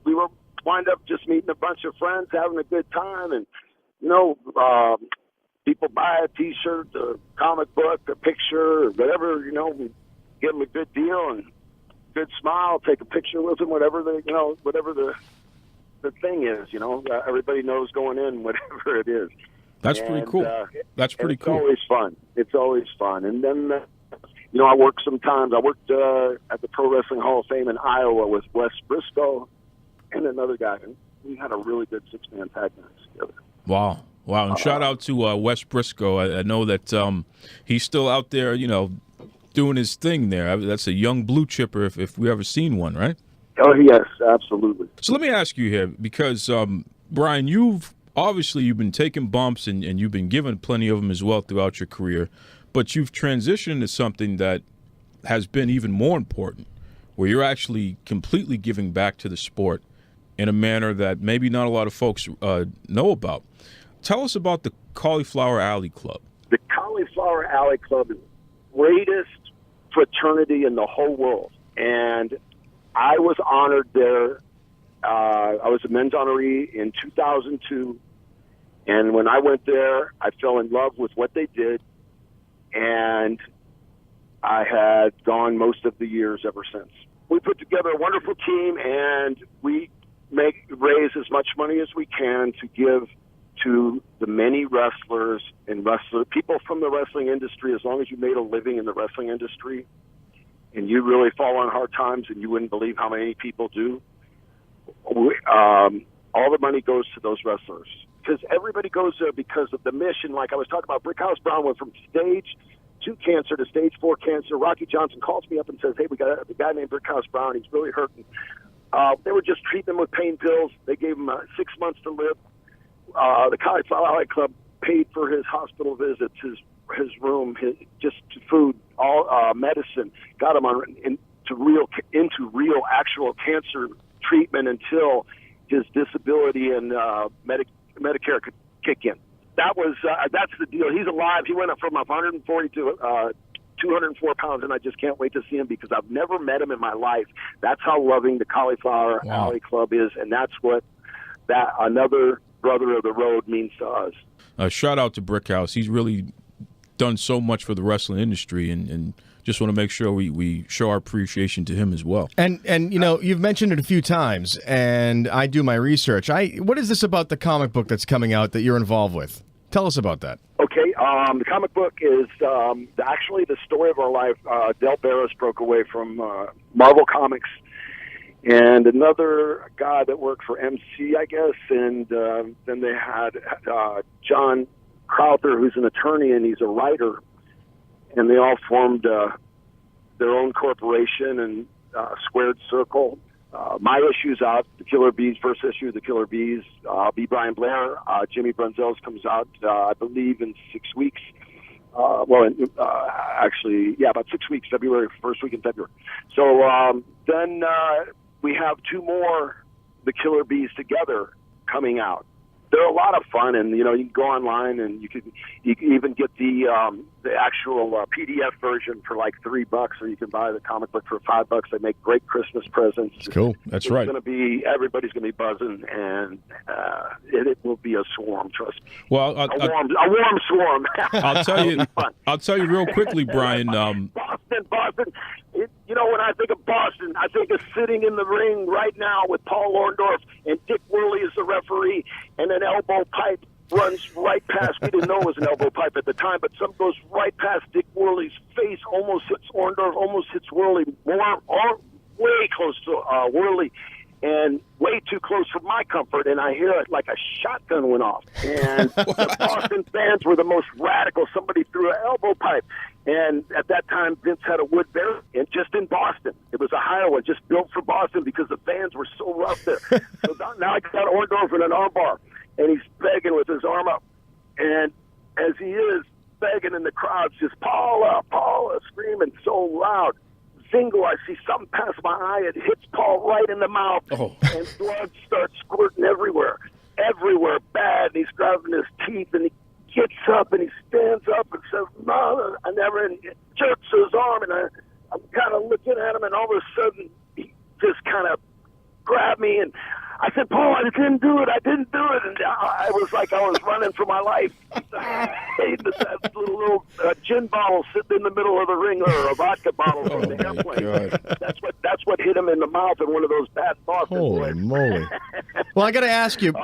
we were wind up just meeting a bunch of friends, having a good time, and, you know, people buy a T-shirt, a comic book, a picture, or whatever, you know, we give them a good deal and good smile, take a picture with them, whatever the thing is, you know. Everybody knows going in whatever it is. That's pretty cool. That's pretty cool. It's always fun. It's always fun. And then, you know, I worked sometimes. I worked at the Pro Wrestling Hall of Fame in Iowa with Wes Briscoe and another guy. And we had a really good six-man tag match together. Wow. And shout out to Wes Briscoe. I know that he's still out there, you know, doing his thing there. That's a young blue chipper if we ever seen one, right? Oh, yes, absolutely. So let me ask you here, because, Brian, you've been taking bumps and you've been given plenty of them as well throughout your career, but you've transitioned to something that has been even more important, where you're actually completely giving back to the sport in a manner that maybe not a lot of folks know about. Tell us about the Cauliflower Alley Club. The Cauliflower Alley Club is the greatest fraternity in the whole world. And I was honored there. I was a men's honoree in 2002. And when I went there, I fell in love with what they did. And I had gone most of the years ever since. We put together a wonderful team, and we raise as much money as we can to give to the many wrestlers and people from the wrestling industry, as long as you made a living in the wrestling industry and you really fall on hard times, and you wouldn't believe how many people do, all the money goes to those wrestlers. Because everybody goes there because of the mission. Like I was talking about, Brickhouse Brown went from stage 2 cancer to stage 4 cancer. Rocky Johnson calls me up and says, hey, we got a guy named Brickhouse Brown. He's really hurting. They were just treating him with pain pills. They gave him 6 months to live. The Cauliflower Club paid for his hospital visits, his room, just food, all medicine. Got him into real actual cancer treatment until his disability and Medicare could kick in. That's the deal. He's alive. He went up from 140 to 204 pounds, and I just can't wait to see him because I've never met him in my life. That's how loving the Cauliflower Alley Club is, and that's what that another brother of the road means to us. Shout out to Brickhouse. He's really done so much for the wrestling industry, and just want to make sure we show our appreciation to him as well. And you know, you've mentioned it a few times, and I do my research. What is this about the comic book that's coming out that you're involved with? Tell us about that. Okay, the comic book is actually the story of our life. Del Barris broke away from Marvel Comics, and another guy that worked for MC, I guess, and then they had John Crowther, who's an attorney, and he's a writer, and they all formed their own corporation and Squared Circle. My issue's out, The Killer Bees, first issue of The Killer Bees. B. Brian Blair, Jimmy Brunzel's comes out, I believe, in 6 weeks. Actually, about 6 weeks, February, first week in February. So then we have 2 more The Killer Bees together coming out. They're a lot of fun, and you can go online and you can even get the actual PDF version for like $3, or you can buy the comic book for $5. They make great Christmas presents. It's cool. That's right. Everybody's gonna be buzzing, and it will be a swarm. Trust me. Well, a warm swarm. I'll tell you real quickly, Brian. Boston. When I think of Boston, I think of sitting in the ring right now with Paul Orndorff and Dick Worley as the referee, and an elbow pipe runs right past. We didn't know it was an elbow pipe at the time, but some goes right past Dick Worley's face, almost hits Orndorff, almost hits Worley, way close to Worley, and way too close for my comfort, and I hear it like a shotgun went off. And the Boston fans were the most radical. Somebody threw an elbow pipe. And at that time, Vince had a wood bear, and just in Boston. It was a higher one, just built for Boston because the fans were so rough there. So now I got Orndorff in an armbar, and he's begging with his arm up. And as he is begging in the crowd, just Paula, screaming so loud. Zingo, I see something pass my eye. It hits Paul right in the mouth, and blood starts squirting everywhere, bad. And he's grabbing his teeth, and he gets up, and he stands up and says, "No, I never." And he jerks his arm, and I'm kind of looking at him, and all of a sudden, he just kind of grabbed me, and I said, "Paul, I didn't do it. And I was like I was running for my life. That little gin bottle sitting in the middle of the ring, or a vodka bottle from the airplane. That's what hit him in the mouth in one of those bad Boston Holy moly. Well, I got to ask you,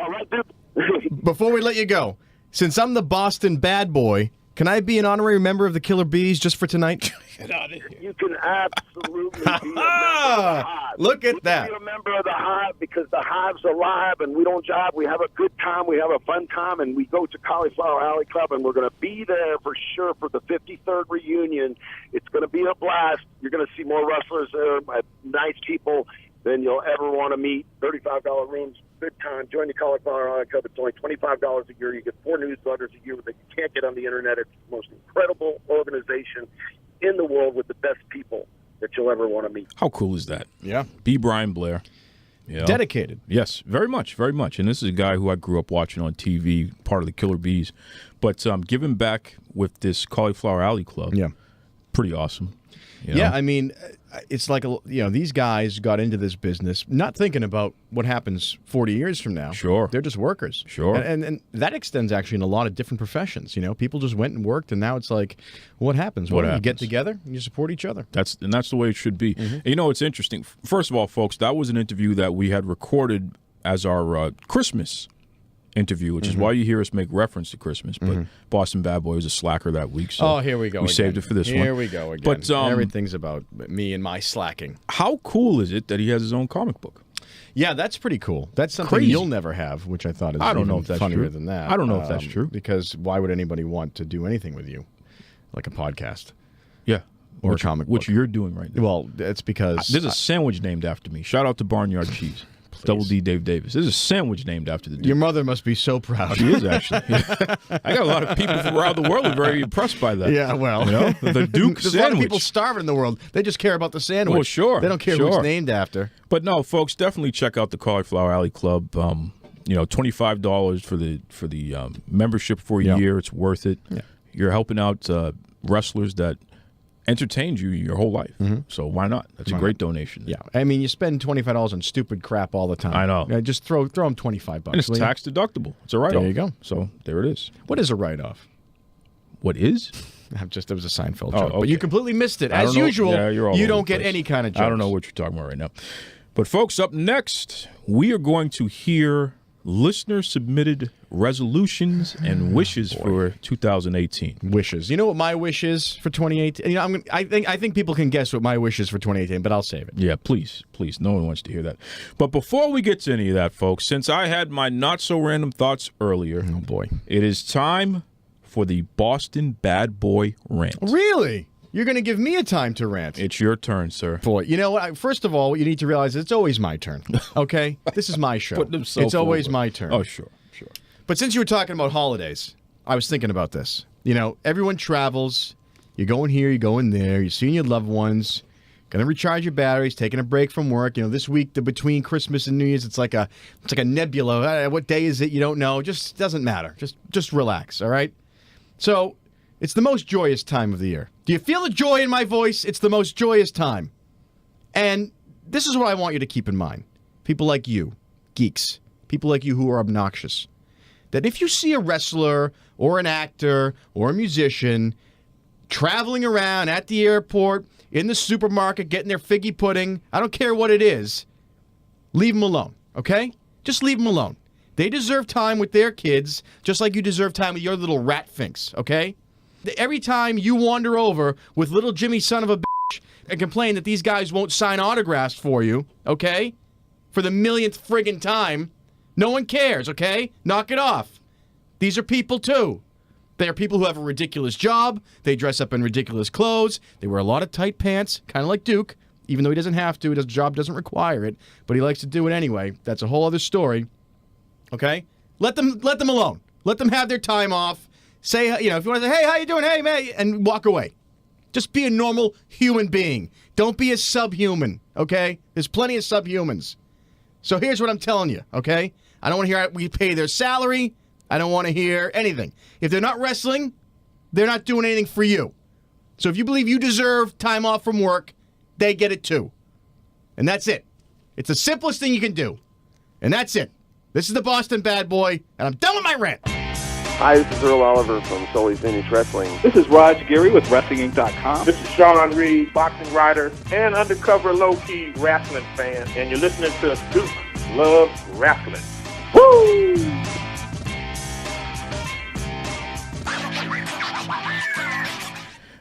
before we let you go, since I'm the Boston bad boy, can I be an honorary member of the Killer Bees just for tonight? Get out of here. You can absolutely be a member of the Hive. Look at that. You can be a member of the Hive because the Hive's alive, and we don't job. We have a good time. We have a fun time, and we go to Cauliflower Alley Club, and we're going to be there for sure for the 53rd reunion. It's going to be a blast. You're going to see more wrestlers there, nice people than you'll ever want to meet. $35 rooms. Good time. Join the Cauliflower Alley Club. It's only $25 a year. You get 4 newsletters a year that you can't get on the internet. It's the most incredible organization in the world with the best people that you'll ever want to meet. How cool is that? Yeah. B. Brian Blair. You know? Dedicated. Yes, very much, very much. And this is a guy who I grew up watching on TV, part of the Killer Bees. But giving back with this Cauliflower Alley Club, pretty awesome. You know? Yeah, I mean, it's like, these guys got into this business not thinking about what happens 40 years from now. Sure. They're just workers. Sure. And that extends actually in a lot of different professions. People just went and worked, and now it's like, what happens? What happens? You get happens? together and you support each other. That's the way it should be. Mm-hmm. It's interesting. First of all, folks, that was an interview that we had recorded as our Christmas interview, which is why you hear us make reference to Christmas. But Boston Bad Boy was a slacker that week. So here we go. We saved it for this one. Here we go again. But everything's about me and my slacking. How cool is it that he has his own comic book? Yeah, that's pretty cool. That's something Crazy. you'll never have, which I thought is I don't know even if that's funnier true. than that. I don't know if that's true. Because why would anybody want to do anything with you? Like a podcast. Yeah. Or a comic book. Which you're doing right now. Well, it's because... There's a sandwich named after me. Shout out to Barnyard Cheese. Double D Dave Davis. There's a sandwich named after the dude. Your mother must be so proud. She is, actually. I got a lot of people from around the world who are very impressed by that. Yeah, well. You know? The Duke There's sandwich. a lot of people starving in the world. They just care about the sandwich. Well, sure. They don't care who it's named after. But no, folks, definitely check out the Cauliflower Alley Club. $25 for the membership for a year. It's worth it. Yeah. You're helping out wrestlers that entertained you your whole life. So why not? That's a great donation. Yeah. I mean, you spend $25 on stupid crap all the time. I know. Yeah, just throw them $25. And it's tax deductible. It's a write-off. There you go. So there it is. What is a write-off? What is? It was a Seinfeld joke. Okay. But you completely missed it. I As don't know. usual, Yeah, you're all you over don't the get place. any kind of jokes. I don't know what you're talking about right now. But folks, up next, we are going to hear listener-submitted resolutions and wishes for 2018. Wishes. You know what my wish is for 2018? You know, I think people can guess what my wish is for 2018, but I'll save it. Yeah, please. No one wants to hear that. But before we get to any of that, folks, since I had my not-so-random thoughts earlier, Oh, boy. it is time for the Boston Bad Boy Rant. Really? You're going to give me a time to rant? It's your turn, sir. Boy, you know what? First of all, you need to realize it's always my turn, okay? This is my show. Putting himself It's always over. my turn. Oh, sure. But since you were talking about holidays, I was thinking about this. You know, everyone travels. You're going here, you're going there. You're seeing your loved ones. Going to recharge your batteries, taking a break from work. You know, this week, between Christmas and New Year's, it's like a nebula. What day is it? You don't know. Just doesn't matter. Just relax, all right? So, it's the most joyous time of the year. Do you feel the joy in my voice? It's the most joyous time. And this is what I want you to keep in mind. People like you, geeks, people like you who are obnoxious, that if you see a wrestler or an actor or a musician traveling around at the airport, in the supermarket, getting their figgy pudding, I don't care what it is, leave them alone, okay? Just leave them alone. They deserve time with their kids, just like you deserve time with your little rat finks, okay? Every time you wander over with little Jimmy son of a bitch and complain that these guys won't sign autographs for you, okay? For the millionth friggin' time, no one cares, okay? Knock it off. These are people, too. They are people who have a ridiculous job. They dress up in ridiculous clothes. They wear a lot of tight pants, kind of like Duke, even though he doesn't have to. His job doesn't require it, but he likes to do it anyway. That's a whole other story. Okay? Let them alone. Let them have their time off. Say, if you want to say, hey, how you doing? Hey, man, and walk away. Just be a normal human being. Don't be a subhuman, okay? There's plenty of subhumans. So here's what I'm telling you, okay? I don't want to hear we pay their salary. I don't want to hear anything. If they're not wrestling, they're not doing anything for you. So if you believe you deserve time off from work, they get it too. And that's it. It's the simplest thing you can do. And that's it. This is the Boston Bad Boy, and I'm done with my rant. Hi, this is Earl Oliver from Sully's Vintage Wrestling. This is Raj Geary with WrestlingInc.com. This is Sean Reed, boxing writer and undercover low-key wrestling fan, and you're listening to Duke Loves Rasslin. Woo!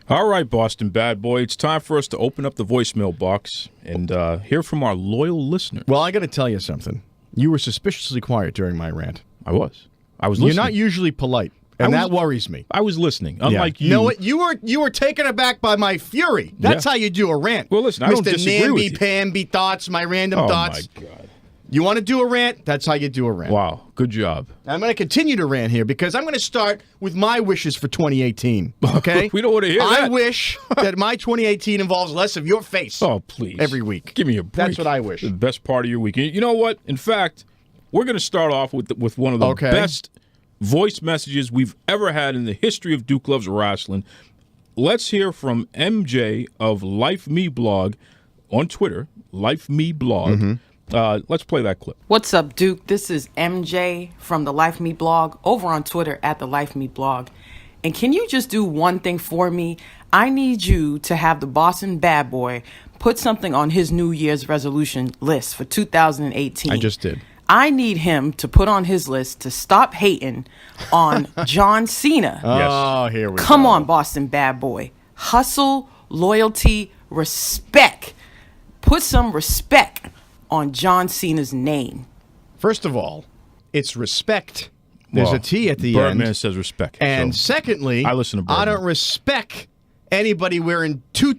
All right, Boston Bad Boy, it's time for us to open up the voicemail box and hear from our loyal listener. Well, I got to tell you something. You were suspiciously quiet during my rant. I was listening. You're not usually polite, and that worries me. I was listening, unlike you. You know what? You were taken aback by my fury. That's how you do a rant. Well, listen, I don't disagree with you. Mr. Namby-pamby thoughts, my random thoughts. Oh, my God. You want to do a rant? That's how you do a rant. Wow, good job. I'm going to continue to rant here because I'm going to start with my wishes for 2018, okay? We don't want to hear that. I wish that my 2018 involves less of your face. Oh, please. Every week. Give me a break. That's what I wish. The best part of your week. You know what? In fact, we're going to start off with one of the best voice messages we've ever had in the history of Duke Loves Rasslin. Let's hear from MJ of Life Me Blog on Twitter, Life Me Blog. Let's play that clip. What's up, Duke? This is MJ from the Life Me Blog over on Twitter at the Life Me Blog. And can you just do one thing for me? I need you to have the Boston Bad Boy put something on his New Year's resolution list for 2018. I just did. I need him to put on his list to stop hating on John Cena. Oh, here we go. Come on, Boston bad boy. Hustle, loyalty, respect. Put some respect on John Cena's name. First of all, it's respect. There's a T at the end. Birdman says respect. And so secondly, I listen to Birdman. I don't respect anybody wearing two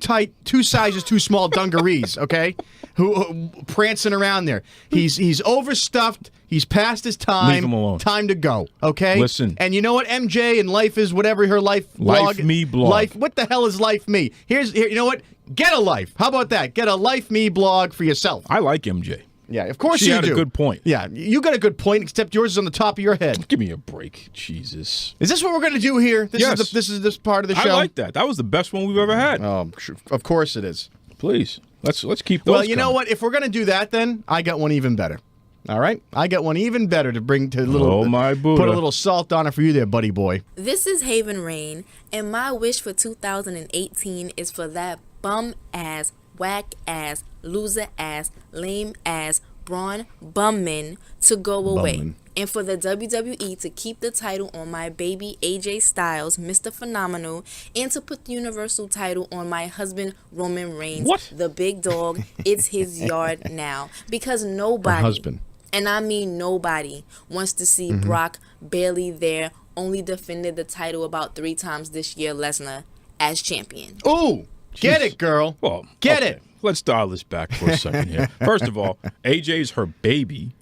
sizes too small dungarees, okay? Who prancing around there. He's overstuffed. He's past his time. Leave him alone. Time to go, okay? Listen. And you know what? MJ and Life is whatever her life blog. Life Me blog. Life. What the hell is Life Me? Here, you know what? Get a life. How about that? Get a Life Me blog for yourself. I like MJ. Yeah, of course She you had do. a good point. Yeah, you got a good point, except yours is on the top of your head. Give me a break. Jesus. Is this what we're going to do here? This Yes. is this part of the show? I like that. That was the best one we've ever had. Of course it is. Please. Let's keep those Well, you know coming. what? If we're going to do that, then I got one even better. All right? I got one even better to bring to my Buddha. Put a little salt on it for you there, buddy boy. This is Haevyn Reyhne, and my wish for 2018 is for that bum-ass, whack-ass, loser-ass, lame-ass, brawn bummin to go away. Bummin. And for the WWE to keep the title on my baby AJ Styles, Mr. Phenomenal, and to put the Universal title on my husband Roman Reigns, What? the big dog. It's his yard now. Because nobody, Her husband. and I mean nobody, wants to see Brock barely there, only defended the title about 3 times this year, Lesnar, as champion. Ooh, get it, girl. Well, get okay. it. Let's dial this back for a second here. First of all, AJ's her baby.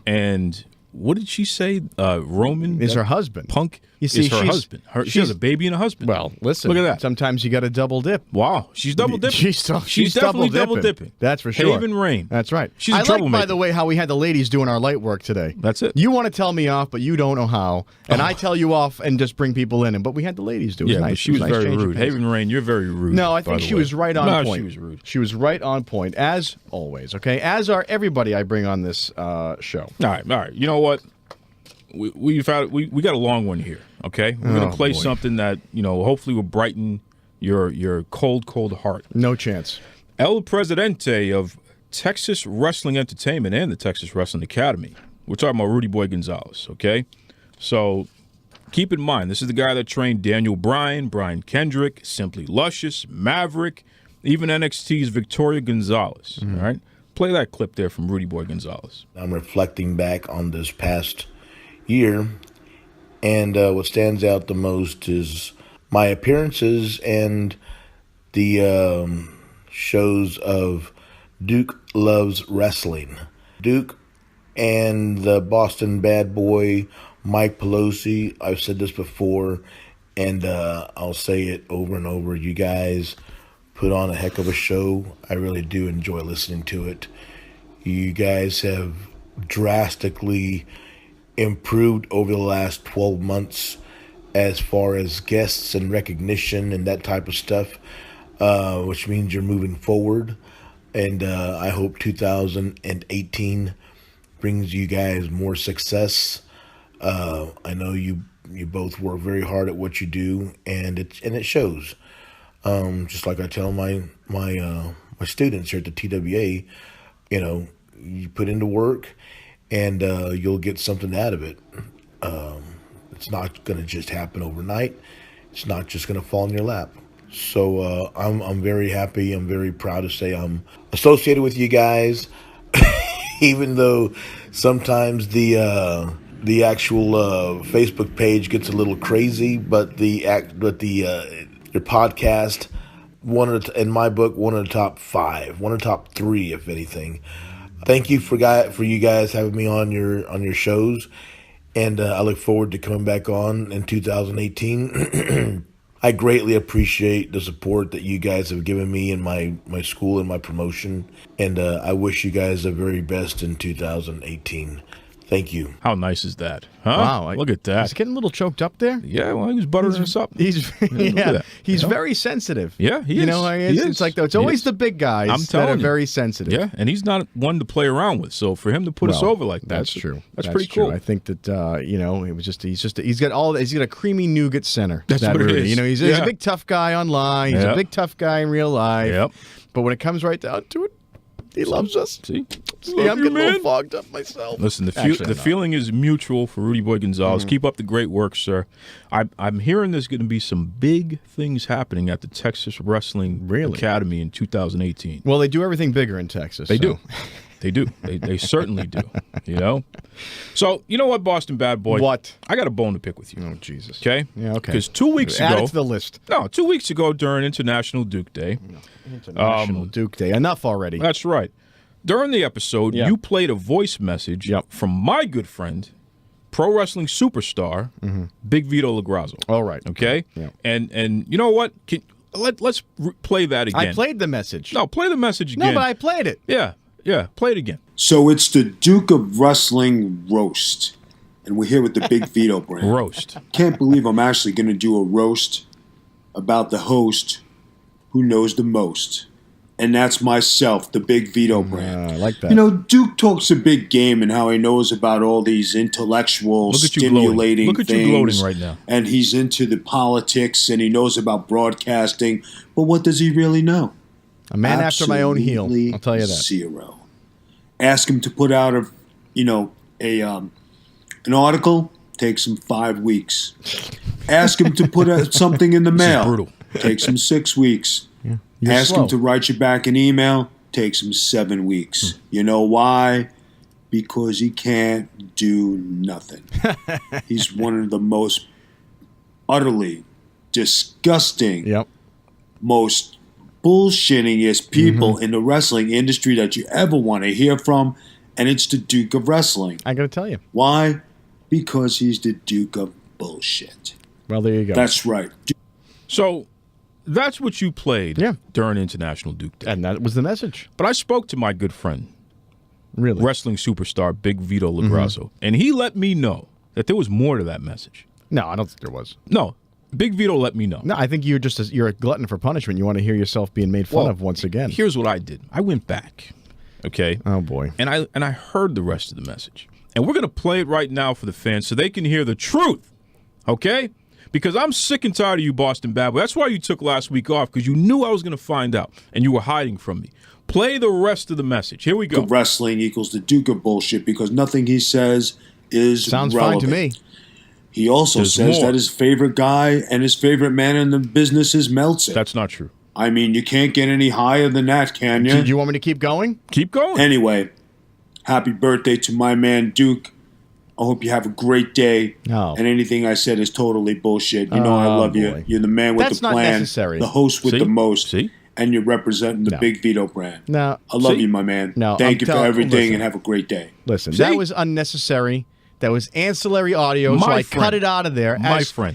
And what did she say? Roman Is her husband. Punk You see, is her she's- husband. She has she's- a baby and a husband. Well, listen. Look at that. Sometimes you got to double dip. Wow, she's double dipping. She's definitely double dipping. That's for sure. Haevyn Reyhne. That's right. She's a I like, troublemaker. by the way, how we had the ladies doing our light work today. That's it. You want to tell me off, but you don't know how. And I tell you off and just bring people in. But we had the ladies do it. It was Yeah, nice. but she was It a nice very change of rude. pace. Haevyn Reyhne, you're very rude. No, I by think the she way. was right on No, point. she was rude. She was right on point, as always, okay? As are everybody I bring on this show. All right. You know what? We got a long one here. Okay, we're gonna play boy. something that hopefully will brighten your cold heart. No chance. El Presidente of Texas Wrestling Entertainment and the Texas Wrestling Academy. We're talking about Rudy Boy Gonzalez. Okay, so keep in mind this is the guy that trained Daniel Bryan, Brian Kendrick, Simply Luscious, Maverick, even NXT's Victoria Gonzalez. All right, play that clip there from Rudy Boy Gonzalez. I'm reflecting back on this past year, and what stands out the most is my appearances and the shows of Duke Loves Rasslin. Duke and the Boston bad boy Mike Pelosi. I've said this before, and I'll say it over and over. You guys put on a heck of a show. I really do enjoy listening to it. You guys have drastically improved over the last 12 months as far as guests and recognition and that type of stuff, which means you're moving forward. And I hope 2018 brings you guys more success. I know you both work very hard at what you do, and it shows. Just like I tell my students here at the TWA, you put into work, and you'll get something out of it. It's not going to just happen overnight. It's not just going to fall in your lap. So I'm very happy. I'm very proud to say I'm associated with you guys, even though sometimes the actual Facebook page gets a little crazy. But your podcast, in my book, one of the top 5, one of the top 3, if anything. Thank you for you guys having me on your shows, and I look forward to coming back on in 2018. I greatly appreciate the support that you guys have given me in my school and my promotion, and I wish you guys the very best in 2018. Thank you. How nice is that? Huh? Wow. Look at that. He's getting a little choked up there. Yeah, well, he was buttering us up. He's he's very sensitive. Yeah, he is. You know how he is? It's like it's always the big guys I'm telling that are you. very sensitive. Yeah, and he's not one to play around with. So for him to put us over like that, that's true. That's pretty true. cool. I think that it was he's got a creamy nougat center. That's that what it Rudy. is. He's a big tough guy online. He's a Yep. big tough guy in real life. Yep. But when it comes right down to it, he loves us. See? See, I'm getting a little fogged up myself. Listen, the feeling is mutual for Rudy Boy Gonzalez. Keep up the great work, sir. I'm hearing there's going to be some big things happening at the Texas Wrestling Academy in 2018. Well, they do everything bigger in Texas. They do. They do. They certainly do. You know? So, you know what, Boston Bad Boy? What? I got a bone to pick with you. Oh, Jesus. Okay? Yeah, okay. Because 2 weeks ago... Add it to the list. No, 2 weeks ago during International Duke Day... International Duke Day. Enough already. That's right. During the episode, you played a voice message from my good friend, pro wrestling superstar, Big Vito LaGrazzo. All right. Okay? Yeah. And you know what? Let's play that again. I played the message. No, play the message again. No, but I played it. Yeah, play it again. So it's the Duke of Wrestling roast. And we're here with the Big Vito brand. Roast. Can't believe I'm actually going to do a roast about the host who knows the most. And that's myself, the Big Vito brand. I like that. You know, Duke talks a big game and how he knows about all these intellectual, stimulating Look at things. you gloating right now. And he's into the politics and he knows about broadcasting. But what does he really know? A man after my own heel. I'll tell you that. Zero. Ask him to put out an article, takes him 5 weeks. Ask him to put out something in the mail. Brutal. Takes him 6 weeks. You're Ask slow. him to write you back an email. Takes him 7 weeks. You know why? Because he can't do nothing. He's one of the most utterly disgusting, most bullshittingest people in the wrestling industry that you ever want to hear from, and it's the Duke of Wrestling. I got to tell you. Why? Because he's the Duke of bullshit. Well, there you go. That's right. So that's what you played during International Duke Day. And that was the message. But I spoke to my good friend, wrestling superstar Big Vito LaGrazzo, and he let me know that there was more to that message. No, I don't think there was. No. Big Vito let me know. No, I think you're a glutton for punishment. You want to hear yourself being made fun of once again. Here's what I did. I went back. Okay? Oh boy. And I heard the rest of the message. And we're going to play it right now for the fans so they can hear the truth. Okay? Because I'm sick and tired of you, Boston Bad Boy. That's why you took last week off, because you knew I was going to find out, and you were hiding from me. Play the rest of the message. Here we go. Wrestling equals the Duke of bullshit because nothing he says is Sounds relevant. fine to me. He also says that his favorite guy and his favorite man in the business is Meltzer. That's not true. I mean, you can't get any higher than that, can you? Do you want me to keep going? Keep going. Anyway, happy birthday to my man Duke. I hope you have a great day. Oh. And anything I said is totally bullshit. You know I love you. You're the man with That's the not plan, necessary. the host with See? the most, See? and you're representing the Big Vito brand. No. I love See? you, my man. No, Thank you for everything listen. and have a great day. Listen, See? that was unnecessary. That was ancillary audio, so I cut it out of there.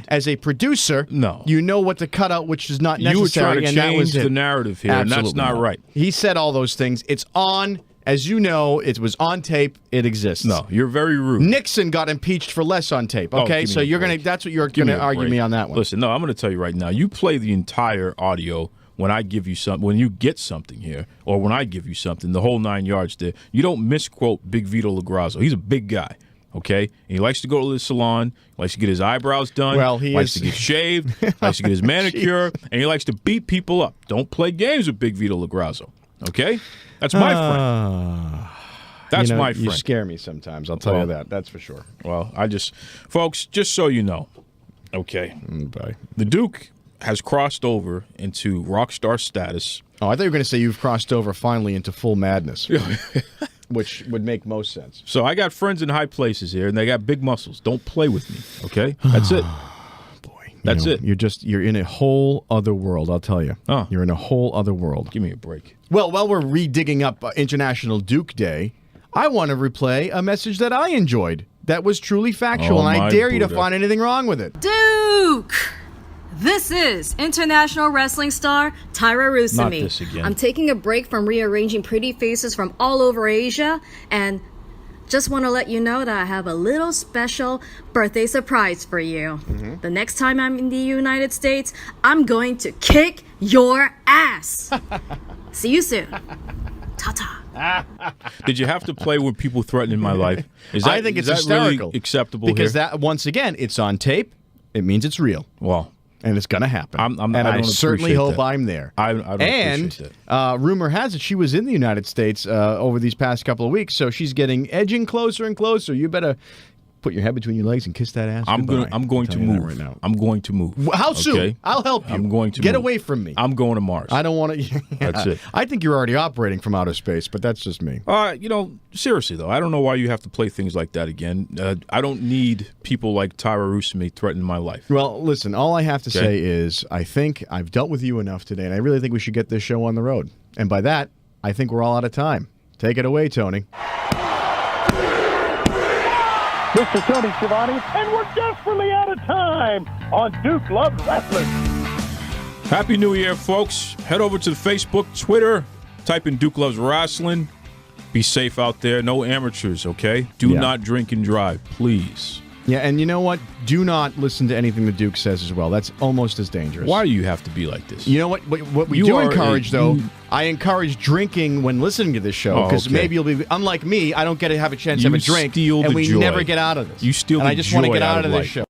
As a producer, you know what to cut out, which is not necessary. You were trying to and that was change it. the narrative here, and that's not right. He said all those things. It's on. As you know, it was on tape. It exists. No, you're very rude. Nixon got impeached for less on tape. Okay, give me so a you're break. gonna. That's what you're gonna argue me on that one. Listen, no, I'm gonna tell you right now. You play the entire audio when I give you something. When you get something here, or when I give you something, the whole 9 yards there. You don't misquote Big Vito LaGrazzo. He's a big guy. Okay, and he likes to go to the salon. He likes to get his eyebrows done. Well, he likes is- to get shaved. Likes to get his manicure, and he likes to beat people up. Don't play games with Big Vito LaGrazzo. Okay, that's my friend. That's my friend. You scare me sometimes. I'll tell you that. That's for sure. Well, folks, just so you know, okay, Bye. the Duke has crossed over into rock star status. Oh, I thought you were going to say you've crossed over finally into full madness, which would make most sense. So I got friends in high places here, and they got big muscles. Don't play with me, okay? That's it. Boy, That's it. You're in a whole other world. I'll tell you. Oh. You're in a whole other world. Give me a break. Well, while we're redigging up International Duke Day, I want to replay a message that I enjoyed that was truly factual, Oh, and I my dare you to Buddha. find anything wrong with it. Duke! This is international wrestling star Tyra Rusumi. Not this again. I'm taking a break from rearranging pretty faces from all over Asia and just want to let you know that I have a little special birthday surprise for you. The next time I'm in the United States, I'm going to kick your ass. See you soon. Ta-ta. Did you have to play with people threatening my life? I think it's is that hysterical. really acceptable because here? that, once again, it's on tape. It means it's real. Well, And it's going to happen. I certainly hope I'm there. I don't appreciate that. Rumor has it she was in the United States over these past couple of weeks, so she's edging closer and closer. You better put your head between your legs and kiss that ass. I'm going to move right now. I'm going to move. How soon? Okay? I'll help you. I'm going to get move. away from me. I'm going to Mars. I don't want to. That's it. I think you're already operating from outer space, but that's just me. Seriously though, I don't know why you have to play things like that again. I don't need people like Tyra Rusumi threatening my life. Well, listen. All I have to say is I think I've dealt with you enough today, and I really think we should get this show on the road. And by that, I think we're all out of time. Take it away, Tony. Mr. Tony Schiavone, and we're desperately out of time on Duke Loves Rasslin. Happy New Year, folks. Head over to the Facebook, Twitter, type in Duke Loves Rasslin. Be safe out there. No amateurs, okay? Do not drink and drive, please. Yeah, and you know what? Do not listen to anything the Duke says as well. That's almost as dangerous. Why do you have to be like this? You know what? What we do encourage, though, I encourage drinking when listening to this show, because maybe you'll be, unlike me, I don't get to have a chance to have a drink, and we never get out of this. You steal and the I just want to joy get out out of life. this show.